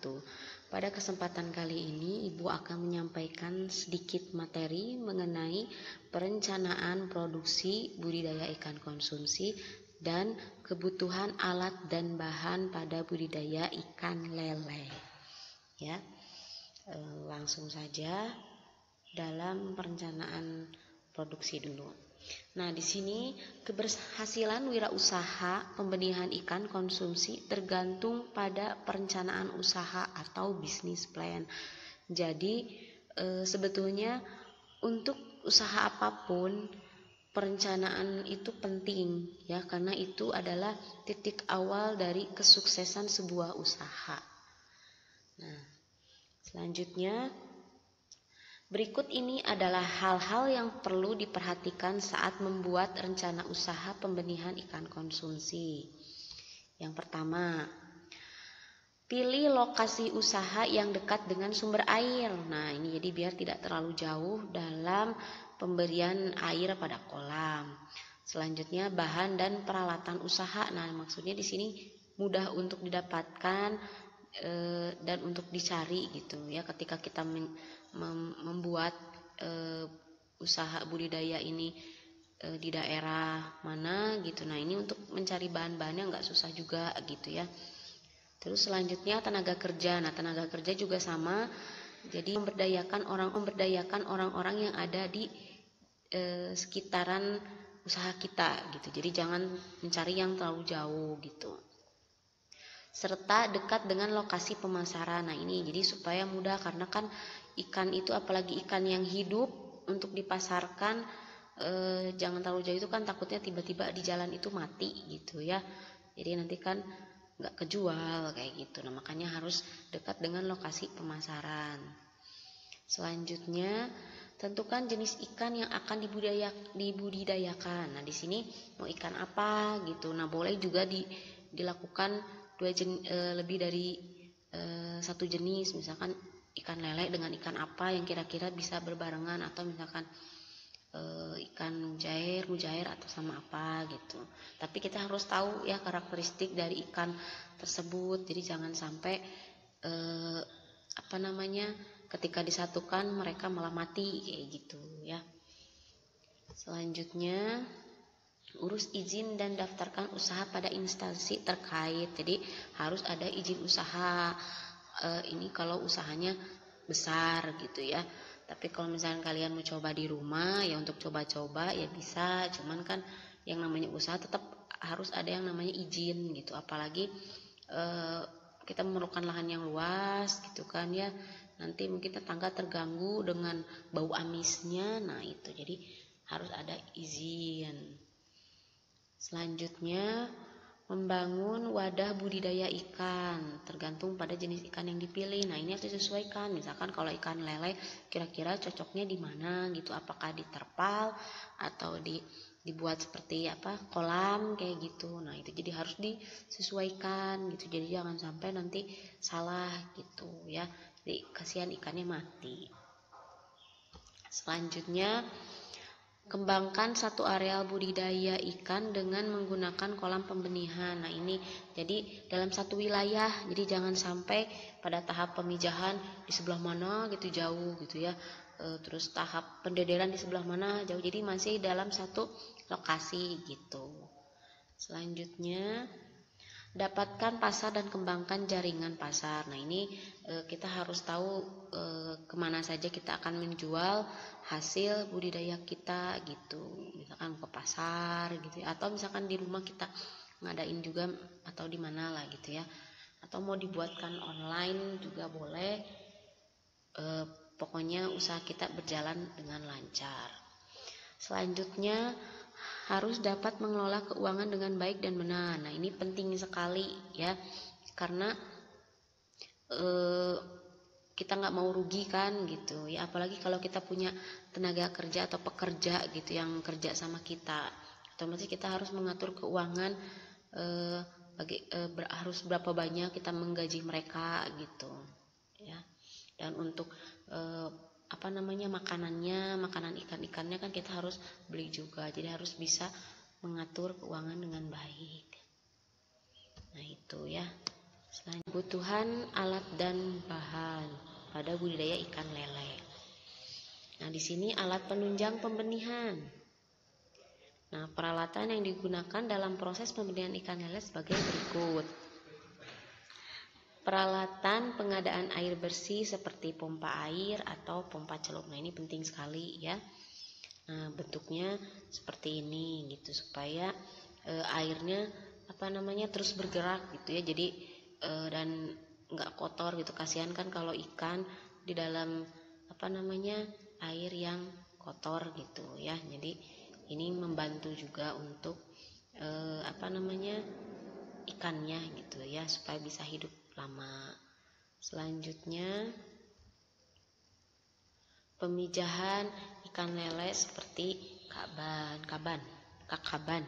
gitu. Pada kesempatan kali ini Ibu akan menyampaikan sedikit materi mengenai perencanaan produksi budidaya ikan konsumsi dan kebutuhan alat dan bahan pada budidaya ikan lele. Ya, langsung saja dalam perencanaan produksi dulu. Nah, di sini keberhasilan wirausaha pembenihan ikan konsumsi tergantung pada perencanaan usaha atau bisnis plan. Jadi sebetulnya untuk usaha apapun perencanaan itu penting ya, karena itu adalah titik awal dari kesuksesan sebuah usaha. Nah, selanjutnya berikut ini adalah hal-hal yang perlu diperhatikan saat membuat rencana usaha pembenihan ikan konsumsi. Yang pertama, pilih lokasi usaha yang dekat dengan sumber air. Nah, ini jadi biar tidak terlalu jauh dalam pemberian air pada kolam. Selanjutnya, bahan dan peralatan usaha. Nah, maksudnya di sini mudah untuk didapatkan dan untuk dicari gitu ya, ketika kita membuat usaha budidaya ini di daerah mana gitu. Nah, ini untuk mencari bahan-bahannya nggak susah juga gitu ya. Terus selanjutnya tenaga kerja. Nah, tenaga kerja juga sama. Jadi memberdayakan orang-orang yang ada di sekitaran usaha kita gitu. Jadi jangan mencari yang terlalu jauh gitu. Serta dekat dengan lokasi pemasaran. Nah, ini jadi supaya mudah, karena kan ikan itu apalagi ikan yang hidup untuk dipasarkan jangan terlalu jauh, itu kan takutnya tiba-tiba di jalan itu mati gitu ya. Jadi nanti kan nggak kejual kayak gitu. Nah, makanya harus dekat dengan lokasi pemasaran. Selanjutnya, tentukan jenis ikan yang akan dibudidayakan. Nah, di sini mau ikan apa gitu. Nah, boleh juga dilakukan lebih dari satu jenis, misalkan ikan lele dengan ikan apa yang kira-kira bisa berbarengan, atau misalkan ikan mujair atau sama apa gitu. Tapi kita harus tahu ya karakteristik dari ikan tersebut. Jadi jangan sampai ketika disatukan mereka malah mati kayak gitu ya. Selanjutnya, urus izin dan daftarkan usaha pada instansi terkait. Jadi harus ada izin usaha. Ini kalau usahanya besar gitu ya. Tapi kalau misalnya kalian mau coba di rumah ya, untuk coba-coba ya bisa. Cuman kan yang namanya usaha tetap harus ada yang namanya izin gitu. Apalagi kita memerlukan lahan yang luas gitu kan ya. Nanti mungkin tetangga terganggu dengan bau amisnya. Nah, itu jadi harus ada izin. Selanjutnya, membangun wadah budidaya ikan, tergantung pada jenis ikan yang dipilih. Nah, ini harus disesuaikan. Misalkan kalau ikan lele kira-kira cocoknya di mana gitu, apakah di terpal atau dibuat seperti kolam kayak gitu. Nah, itu jadi harus disesuaikan gitu. Jadi jangan sampai nanti salah gitu ya. Jadi kasihan ikannya mati. Selanjutnya, kembangkan satu areal budidaya ikan dengan menggunakan kolam pembenihan. Nah, ini jadi dalam satu wilayah. Jadi jangan sampai pada tahap pemijahan di sebelah mana gitu jauh gitu ya. Terus tahap pendederan di sebelah mana jauh. Jadi masih dalam satu lokasi gitu. Selanjutnya, dapatkan pasar dan kembangkan jaringan pasar. Nah, ini kita harus tahu kemana saja kita akan menjual hasil budidaya kita gitu. Misalkan ke pasar gitu ya, atau misalkan di rumah kita ngadain juga, atau di mana lah gitu ya. Atau mau dibuatkan online juga boleh. Pokoknya usaha kita berjalan dengan lancar. Selanjutnya, harus dapat mengelola keuangan dengan baik dan benar. Nah, ini penting sekali ya, karena kita nggak mau rugi kan gitu ya. Apalagi kalau kita punya tenaga kerja atau pekerja gitu yang kerja sama kita, otomatis kita harus mengatur keuangan, harus berapa banyak kita menggaji mereka gitu ya. Dan untuk makanan ikan-ikannya kan kita harus beli juga. Jadi harus bisa mengatur keuangan dengan baik. Nah, itu ya. Selanjutnya, kebutuhan alat dan bahan pada budidaya ikan lele. Nah, di sini alat penunjang pembenihan. Nah, peralatan yang digunakan dalam proses pembenihan ikan lele sebagai berikut. Peralatan pengadaan air bersih seperti pompa air atau pompa celup. Nah, ini penting sekali ya. Nah, bentuknya seperti ini gitu supaya airnya terus bergerak gitu ya. Jadi dan nggak kotor gitu. Kasihan kan kalau ikan di dalam air yang kotor gitu ya. Jadi ini membantu juga untuk ikannya gitu ya supaya bisa hidup lama. Selanjutnya pemijahan ikan lele seperti kakaban.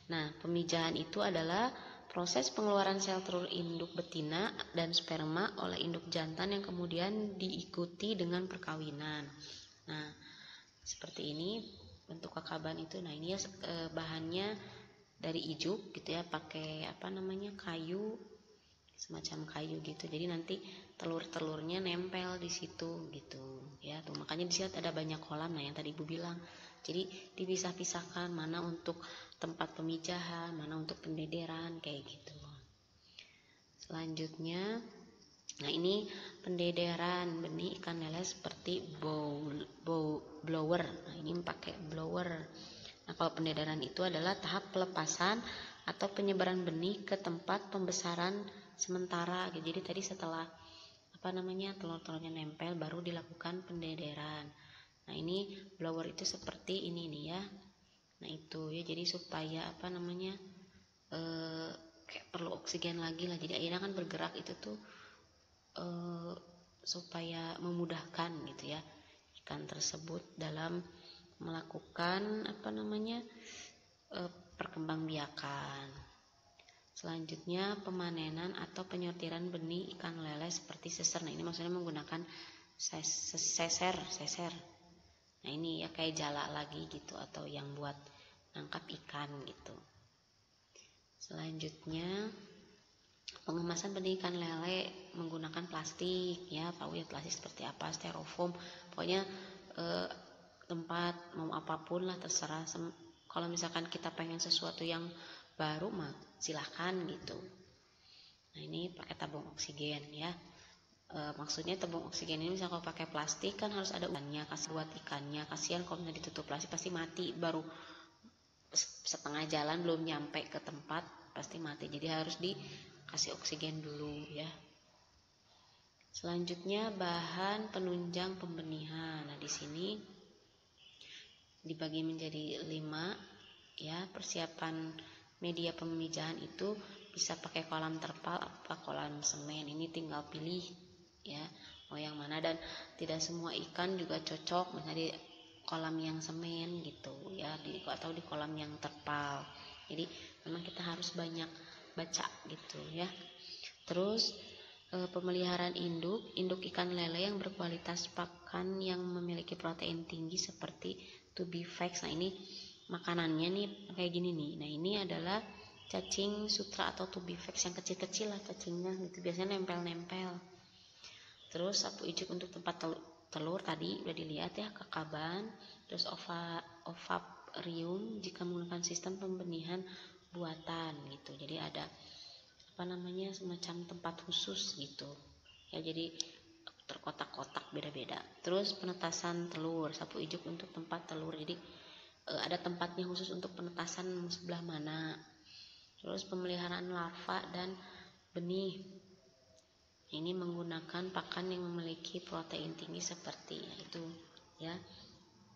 Nah, pemijahan itu adalah proses pengeluaran sel telur induk betina dan sperma oleh induk jantan yang kemudian diikuti dengan perkawinan. Nah, seperti ini bentuk kakaban itu. Nah, ini ya bahannya dari ijuk gitu ya, pakai kayu, semacam kayu gitu. Jadi nanti telur-telurnya nempel di situ gitu ya. Tuh makanya di sini ada banyak kolam. Nah, yang tadi Ibu bilang. Jadi dipisah-pisahkan mana untuk tempat pemijahan, mana untuk pendederan kayak gitu. Selanjutnya, nah ini pendederan benih ikan lele seperti blower. Nah, ini pakai blower. Nah, kalau pendederan itu adalah tahap pelepasan atau penyebaran benih ke tempat pembesaran sementara. Jadi tadi setelah telur-telurnya nempel baru dilakukan pendederan. Nah, ini blower itu seperti ini nih ya. Nah, itu ya, jadi supaya kayak perlu oksigen lagi lah. Jadi airnya kan bergerak itu tuh supaya memudahkan gitu ya ikan tersebut dalam melakukan perkembangbiakan. Selanjutnya pemanenan atau penyortiran benih ikan lele seperti seser. Nah, ini maksudnya menggunakan seser. Nah, ini ya kayak jala lagi gitu atau yang buat nangkap ikan gitu. Selanjutnya pengemasan benih ikan lele menggunakan plastik ya, tahu ya plastik seperti apa, styrofoam. Pokoknya tempat mau apapun lah terserah. Kalau misalkan kita pengen sesuatu yang baru mah silahkan gitu. Nah, ini pakai tabung oksigen ya. Maksudnya tabung oksigen ini misalnya kalau pakai plastik kan harus ada ubannya, kasih buat ikannya. Kasihan kalau misalnya ditutup plastik pasti mati, baru setengah jalan belum nyampe ke tempat pasti mati. Jadi harus dikasih oksigen dulu ya. Selanjutnya bahan penunjang pembenihan. Nah, di sini dibagi menjadi 5 ya. Persiapan media pemijahan itu bisa pakai kolam terpal apa kolam semen. Ini tinggal pilih ya mau yang mana, dan tidak semua ikan juga cocok misalnya di kolam yang semen gitu ya, atau di kolam yang terpal. Jadi memang kita harus banyak baca gitu ya. Terus pemeliharaan induk ikan lele yang berkualitas pakan yang memiliki protein tinggi seperti Tubivex. Nah, ini makanannya nih kayak gini nih. Nah, ini adalah cacing sutra atau Tubivex yang kecil-kecil lah cacingnya gitu, biasanya nempel-nempel. Terus sapu ijuk untuk tempat telur tadi udah dilihat ya, kakaban. Terus ovarium jika menggunakan sistem pembenihan buatan gitu. Jadi ada semacam tempat khusus gitu ya, jadi terkotak-kotak beda-beda. Terus penetasan telur, sapu ijuk untuk tempat telur, jadi ada tempatnya khusus untuk penetasan sebelah mana. Terus pemeliharaan larva dan benih, ini menggunakan pakan yang memiliki protein tinggi seperti itu ya.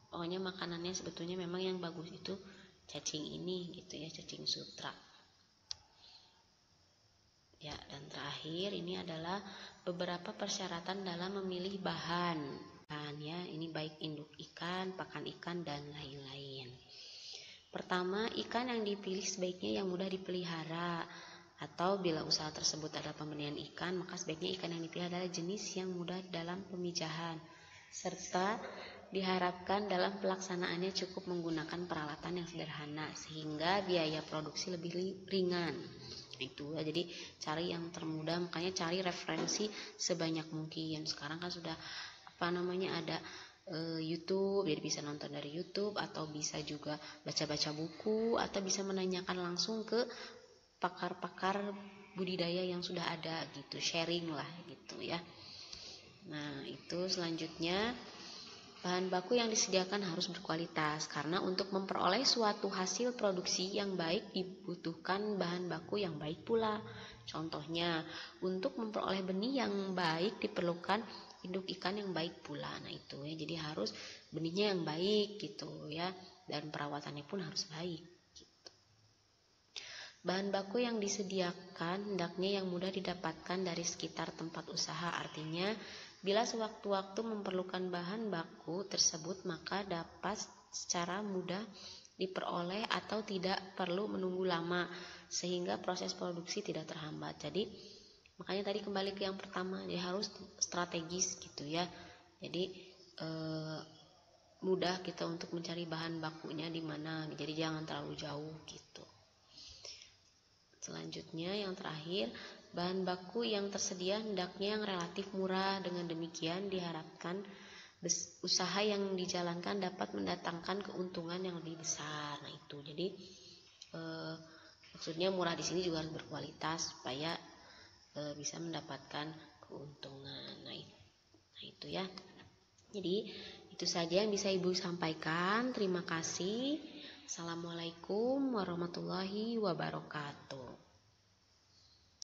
Pokoknya makanannya sebetulnya memang yang bagus itu cacing ini gitu ya, cacing sutra. Ya, dan terakhir ini adalah beberapa persyaratan dalam memilih bahan ya. Ini baik induk ikan, pakan ikan, dan lain-lain. Pertama, ikan yang dipilih sebaiknya yang mudah dipelihara, atau bila usaha tersebut adalah pembenihan ikan, maka sebaiknya ikan yang dipilih adalah jenis yang mudah dalam pemijahan, serta diharapkan dalam pelaksanaannya cukup menggunakan peralatan yang sederhana sehingga biaya produksi lebih ringan. Itu ya, jadi cari yang termudah, makanya cari referensi sebanyak mungkin. Sekarang kan sudah ada YouTube, jadi bisa nonton dari YouTube, atau bisa juga baca-baca buku, atau bisa menanyakan langsung ke pakar-pakar budidaya yang sudah ada gitu, sharing lah gitu ya. Nah, itu selanjutnya bahan baku yang disediakan harus berkualitas, karena untuk memperoleh suatu hasil produksi yang baik dibutuhkan bahan baku yang baik pula. Contohnya, untuk memperoleh benih yang baik diperlukan induk ikan yang baik pula. Nah itu ya, jadi harus benihnya yang baik gitu ya, dan perawatannya pun harus baik gitu. Bahan baku yang disediakan hendaknya yang mudah didapatkan dari sekitar tempat usaha, artinya bila sewaktu-waktu memerlukan bahan baku tersebut maka dapat secara mudah diperoleh atau tidak perlu menunggu lama sehingga proses produksi tidak terhambat. Jadi makanya tadi kembali ke yang pertama, dia harus strategis gitu ya. Jadi mudah kita untuk mencari bahan bakunya di mana, jadi jangan terlalu jauh gitu. Selanjutnya yang terakhir, bahan baku yang tersedia hendaknya yang relatif murah. Dengan demikian diharapkan usaha yang dijalankan dapat mendatangkan keuntungan yang lebih besar. Nah itu, jadi maksudnya murah di sini juga harus berkualitas supaya bisa mendapatkan keuntungan. Nah itu ya. Jadi itu saja yang bisa Ibu sampaikan. Terima kasih. Assalamualaikum warahmatullahi wabarakatuh.